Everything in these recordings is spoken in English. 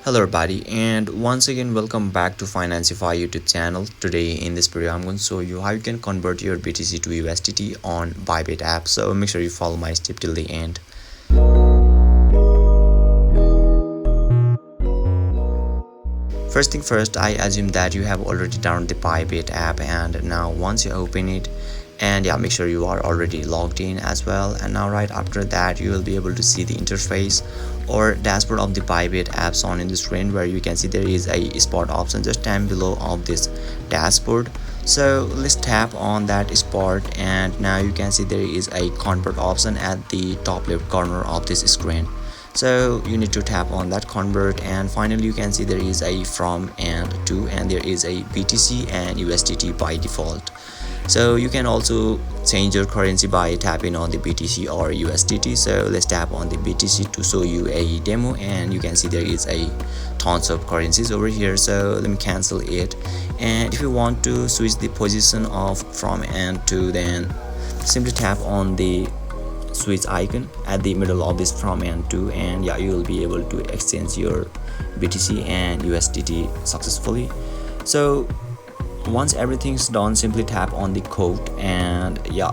Hello everybody, and once again welcome back to Financify YouTube channel. Today in this video I'm going to show you how you can convert your BTC to USDT on Bybit app. So make sure you follow my step till the end. First thing first, I assume that you have already downloaded the Bybit app, and now once you open it, and yeah, make sure you are already logged in as well. And now right after that you will be able to see the interface or dashboard of the Bybit apps on in the screen, where you can see there is a spot option just down below of this dashboard. So let's tap on that spot, and now you can see there is a convert option at the top left corner of this screen. So you need to tap on that convert, and finally you can see there is a from and to, and there is a BTC and USDT by default. So you can also change your currency by tapping on the BTC or USDT. So let's tap on the BTC to show you a demo, and you can see there is a tons of currencies over here. So let me cancel it, and if you want to switch the position of from and to, then simply tap on the switch icon at the middle of this from and to, and yeah, you will be able to exchange your BTC and USDT successfully. So once everything's done, simply tap on the code, and yeah,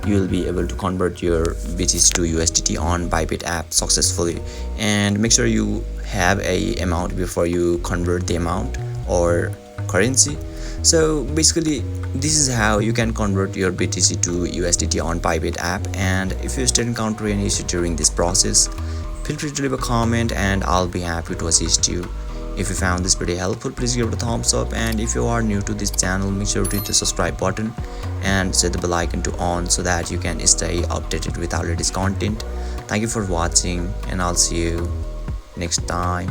you will be able to convert your BTC to USDT on Bybit app successfully. And make sure you have a amount before you convert the amount or currency. So basically this is how you can convert your BTC to USDT on Bybit app. And if you still encounter any issue during this process, feel free to leave a comment and I'll be happy to assist you. If you found this video helpful, please give it a thumbs up, and if you are new to this channel, make sure to hit the subscribe button and set the bell icon to on so that you can stay updated with our latest content. Thank you for watching, and I'll see you next time.